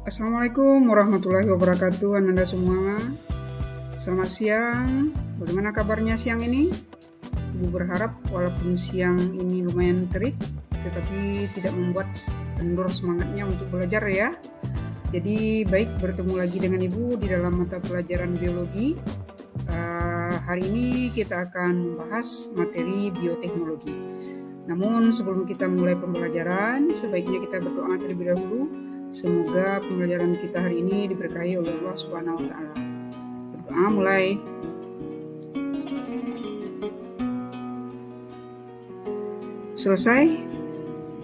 Assalamualaikum warahmatullahi wabarakatuh, Anda semua. Selamat siang. Bagaimana kabarnya siang ini? Ibu berharap walaupun siang ini lumayan terik, tetapi tidak membuat kendor semangatnya untuk belajar ya. Jadi baik bertemu lagi dengan Ibu di dalam mata pelajaran biologi. Hari ini kita akan membahas materi bioteknologi. Namun sebelum kita mulai pembelajaran, sebaiknya kita berdoa terlebih dahulu. Semoga pembelajaran kita hari ini diberkahi oleh Allah Subhanahu wa taala. Berdoa mulai. Selesai?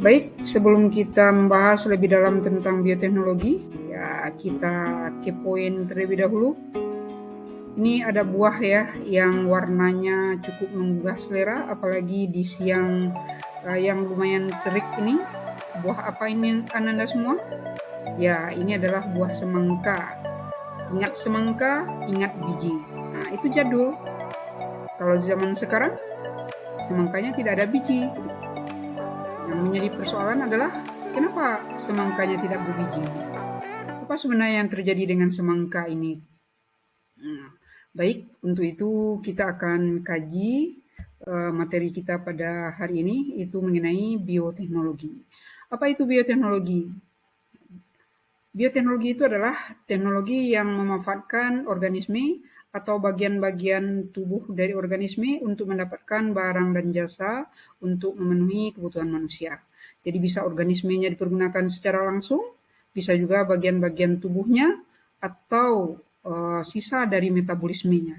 Baik, sebelum kita membahas lebih dalam tentang bioteknologi, ya kita kepoin terlebih dahulu. Ini ada buah ya yang warnanya cukup menggugah selera, apalagi di siang yang lumayan terik ini. Buah apa ini Anda semua? Ya, ini adalah buah semangka. Ingat semangka, ingat biji. Nah, itu jadul. Kalau zaman sekarang, semangkanya tidak ada biji. Yang menjadi persoalan adalah, kenapa semangkanya tidak berbiji? Apa sebenarnya yang terjadi dengan semangka ini? Nah, baik, untuk itu kita akan kaji materi kita pada hari ini, itu mengenai bioteknologi. Apa itu bioteknologi? Bioteknologi itu adalah teknologi yang memanfaatkan organisme atau bagian-bagian tubuh dari organisme untuk mendapatkan barang dan jasa untuk memenuhi kebutuhan manusia. Jadi bisa organismenya dipergunakan secara langsung, bisa juga bagian-bagian tubuhnya atau sisa dari metabolismenya.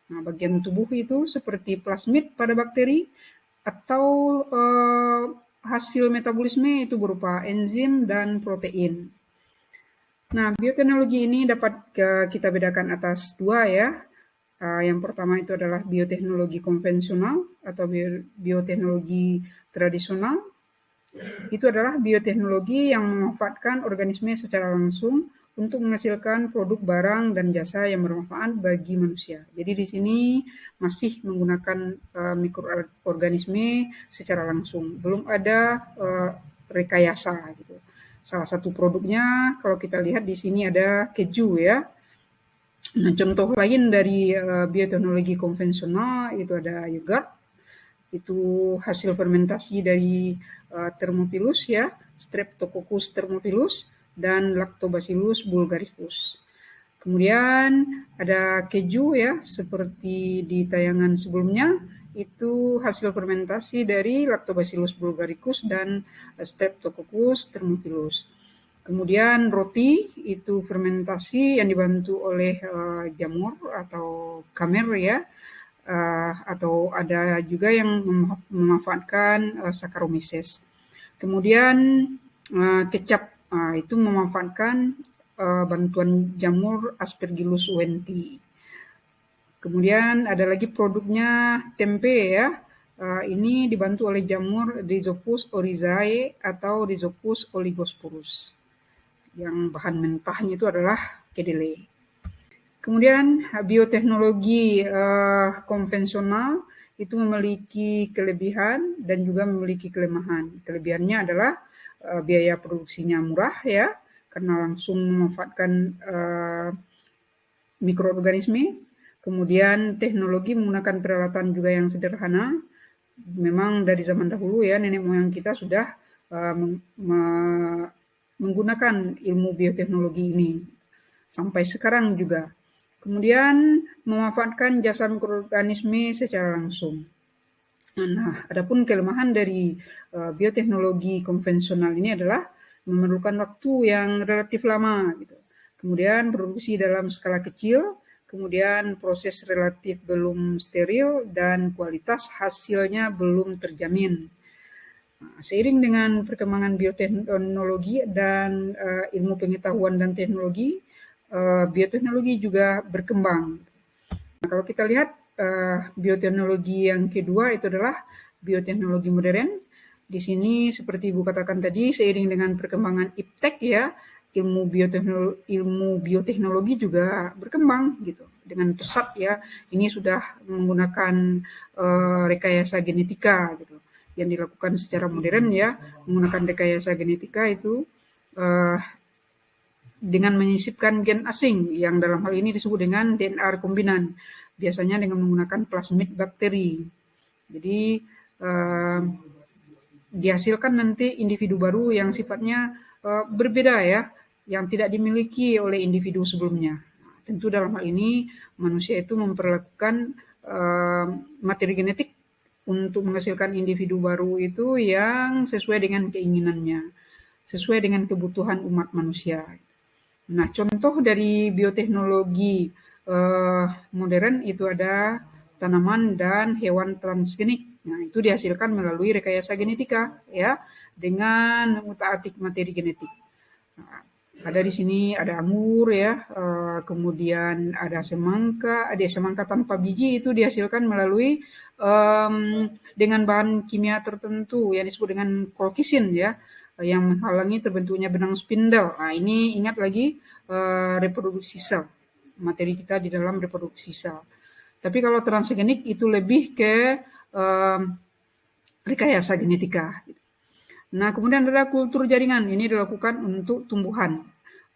Nah, bagian tubuh itu seperti plasmid pada bakteri atau hasil metabolisme itu berupa enzim dan protein. Nah, bioteknologi ini dapat kita bedakan atas dua ya. Yang pertama itu adalah bioteknologi konvensional atau bioteknologi tradisional. Itu adalah bioteknologi yang memanfaatkan organisme secara langsung untuk menghasilkan produk barang dan jasa yang bermanfaat bagi manusia. Jadi di sini masih menggunakan mikroorganisme secara langsung, belum ada rekayasa gitu. Salah satu produknya kalau kita lihat di sini ada keju ya. Nah, contoh lain dari bioteknologi konvensional itu ada yogurt. Itu hasil fermentasi dari Thermophilus ya, Streptococcus thermophilus dan Lactobacillus bulgaricus. Kemudian ada keju ya, seperti di tayangan sebelumnya, itu hasil fermentasi dari Lactobacillus bulgaricus dan Streptococcus thermophilus. Kemudian roti itu fermentasi yang dibantu oleh jamur atau kamer ya, atau ada juga yang memanfaatkan Saccharomyces. Kemudian kecap itu memanfaatkan bantuan jamur Aspergillus wenti. Kemudian ada lagi produknya tempe ya. Ini dibantu oleh jamur Rhizopus oryzae atau Rhizopus oligosporus. Yang bahan mentahnya itu adalah kedelai. Kemudian bioteknologi konvensional itu memiliki kelebihan dan juga memiliki kelemahan. Kelebihannya adalah biaya produksinya murah ya, karena langsung memanfaatkan mikroorganisme. Kemudian teknologi menggunakan peralatan juga yang sederhana. Memang dari zaman dahulu ya, nenek moyang kita sudah menggunakan ilmu bioteknologi ini. Sampai sekarang juga. Kemudian memanfaatkan jasa mikroorganisme secara langsung. Nah, adapun kelemahan dari bioteknologi konvensional ini adalah memerlukan waktu yang relatif lama gitu. Kemudian produksi dalam skala kecil, kemudian proses relatif belum steril dan kualitas hasilnya belum terjamin. Nah, seiring dengan perkembangan bioteknologi dan ilmu pengetahuan dan teknologi, bioteknologi juga berkembang. Nah, kalau kita lihat bioteknologi yang kedua itu adalah bioteknologi modern. Di sini seperti Ibu katakan tadi, seiring dengan perkembangan iptek ya, ilmu bioteknologi juga berkembang gitu dengan pesat ya. Ini sudah menggunakan rekayasa genetika gitu yang dilakukan secara modern ya, menggunakan rekayasa genetika itu dengan menyisipkan gen asing yang dalam hal ini disebut dengan DNA rekombinan, biasanya dengan menggunakan plasmid bakteri. Jadi dihasilkan nanti individu baru yang sifatnya berbeda ya, yang tidak dimiliki oleh individu sebelumnya. Tentu dalam hal ini manusia itu memperlakukan materi genetik untuk menghasilkan individu baru itu yang sesuai dengan keinginannya, sesuai dengan kebutuhan umat manusia. Nah, contoh dari bioteknologi modern itu ada tanaman dan hewan transgenik. Nah, itu dihasilkan melalui rekayasa genetika ya, dengan mengutak-atik materi genetik. Nah, ada di sini ada anggur ya, kemudian ada semangka tanpa biji itu dihasilkan melalui dengan bahan kimia tertentu yang disebut dengan colchicine ya, yang menghalangi terbentuknya benang spindle. Nah, ini ingat lagi reproduksi sel, materi kita di dalam reproduksi sel. Tapi kalau transgenik itu lebih ke rekayasa genetika. Nah, kemudian ada kultur jaringan. Ini dilakukan untuk tumbuhan.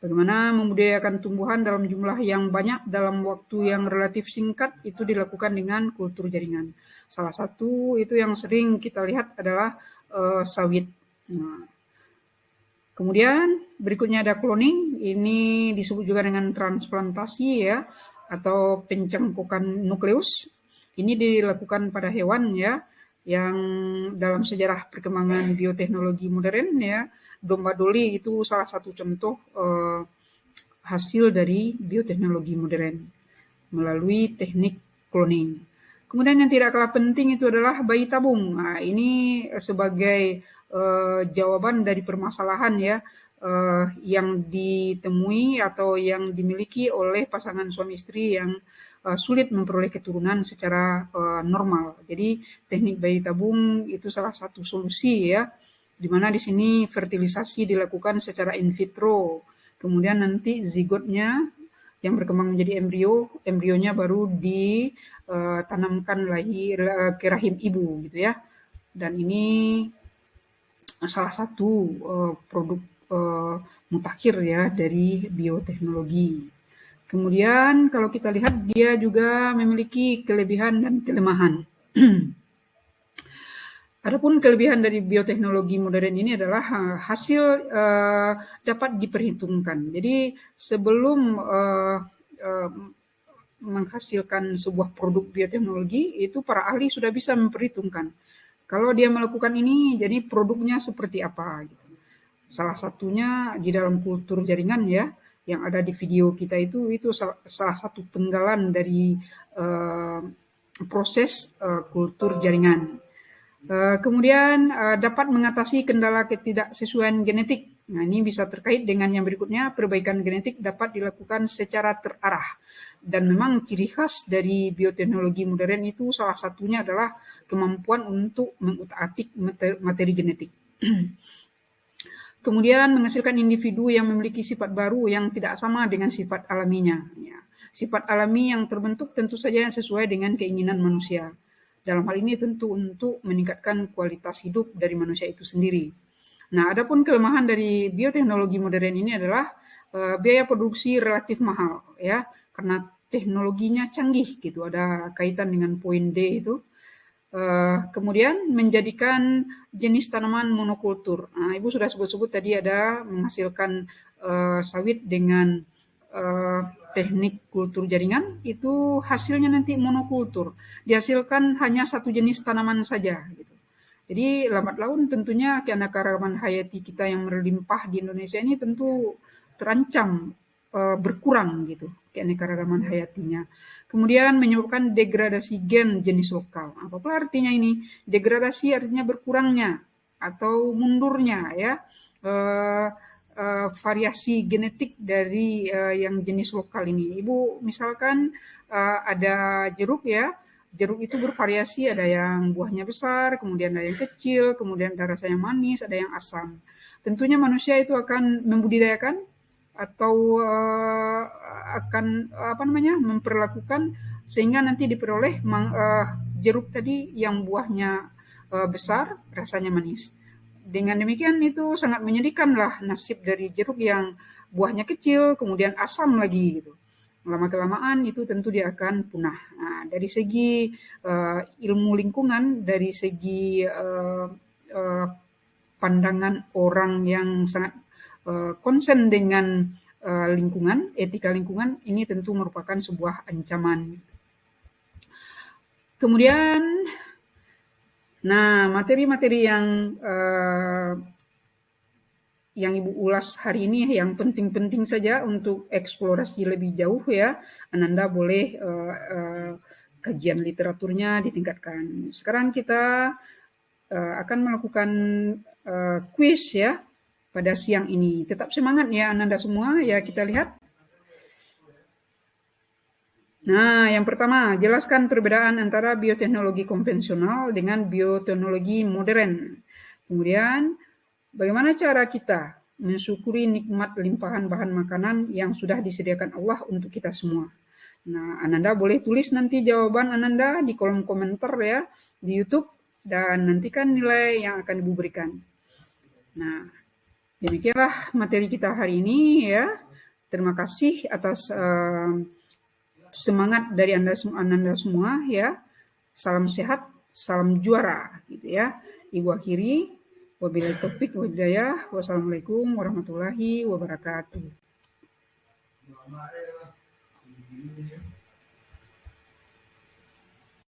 Bagaimana membudidayakan tumbuhan dalam jumlah yang banyak dalam waktu yang relatif singkat itu dilakukan dengan kultur jaringan. Salah satu itu yang sering kita lihat adalah sawit. Nah, kemudian berikutnya ada cloning. Ini disebut juga dengan transplantasi ya, atau pencengkokan nukleus. Ini dilakukan pada hewan ya, yang dalam sejarah perkembangan bioteknologi modern ya, domba doli itu salah satu contoh hasil dari bioteknologi modern melalui teknik cloning. Kemudian yang tidak kalah penting itu adalah bayi tabung. Nah, ini sebagai jawaban dari permasalahan ya, yang ditemui atau yang dimiliki oleh pasangan suami istri yang sulit memperoleh keturunan secara normal. Jadi teknik bayi tabung itu salah satu solusi ya, di mana di sini fertilisasi dilakukan secara in vitro. Kemudian nanti zigotnya yang berkembang menjadi embrionya baru ditanamkan lagi ke rahim ibu gitu ya. Dan ini salah satu produk mutakhir ya dari bioteknologi. Kemudian kalau kita lihat dia juga memiliki kelebihan dan kelemahan. Adapun kelebihan dari bioteknologi modern ini adalah hasil dapat diperhitungkan. Jadi sebelum menghasilkan sebuah produk bioteknologi, itu para ahli sudah bisa memperhitungkan. Kalau dia melakukan ini, jadi produknya seperti apa. Salah satunya di dalam kultur jaringan ya, yang ada di video kita itu salah satu penggalan dari proses kultur jaringan. Kemudian dapat mengatasi kendala ketidaksesuaian genetik. Nah, ini bisa terkait dengan yang berikutnya, perbaikan genetik dapat dilakukan secara terarah. Dan memang ciri khas dari bioteknologi modern itu salah satunya adalah kemampuan untuk mengutak-atik materi genetik. Kemudian menghasilkan individu yang memiliki sifat baru yang tidak sama dengan sifat alaminya. Ya. Sifat alami yang terbentuk tentu saja sesuai dengan keinginan manusia. Dalam hal ini tentu untuk meningkatkan kualitas hidup dari manusia itu sendiri. Nah, adapun kelemahan dari bioteknologi modern ini adalah biaya produksi relatif mahal ya, karena teknologinya canggih gitu. Ada kaitan dengan poin D itu. Kemudian menjadikan jenis tanaman monokultur. Nah, Ibu sudah sebut-sebut tadi ada menghasilkan sawit dengan teknik kultur jaringan, itu hasilnya nanti monokultur. Dihasilkan hanya satu jenis tanaman saja. Gitu. Jadi lambat laun tentunya keanekaragaman hayati kita yang berlimpah di Indonesia ini tentu terancam berkurang gitu keanekaragaman hayatinya. Kemudian menyebabkan degradasi gen jenis lokal. Apa artinya ini? Degradasi artinya berkurangnya atau mundurnya ya variasi genetik dari yang jenis lokal ini. Ibu misalkan ada jeruk ya. Jeruk itu bervariasi, ada yang buahnya besar, kemudian ada yang kecil, kemudian ada rasa yang manis, ada yang asam. Tentunya manusia itu akan membudidayakan atau akan memperlakukan sehingga nanti diperoleh jeruk tadi yang buahnya besar, rasanya manis. dengan demikian itu sangat menyedihkanlah nasib dari jeruk yang buahnya kecil, kemudian asam lagi gitu. Lama-kelamaan itu tentu dia akan punah. Nah, dari segi ilmu lingkungan, dari segi uh, pandangan orang yang sangat konsen dengan lingkungan, etika lingkungan, ini tentu merupakan sebuah ancaman. Kemudian, nah materi-materi yang Ibu ulas hari ini yang penting-penting saja untuk eksplorasi lebih jauh ya. Ananda boleh kajian literaturnya ditingkatkan. Sekarang kita akan melakukan kuis ya pada siang ini. Tetap semangat ya Ananda semua ya, kita lihat. Nah, yang pertama, jelaskan perbedaan antara bioteknologi konvensional dengan bioteknologi modern. Kemudian, bagaimana cara kita mensyukuri nikmat limpahan bahan makanan yang sudah disediakan Allah untuk kita semua? Nah, Ananda boleh tulis nanti jawaban Ananda di kolom komentar ya di YouTube dan nantikan nilai yang akan Ibu berikan. Nah, demikianlah materi kita hari ini ya. Terima kasih atas semangat dari Anda semua ya. Salam sehat, salam juara gitu ya. Ibu akhiri, wabillahi taufik wal hidayah. Wassalamualaikum warahmatullahi wabarakatuh.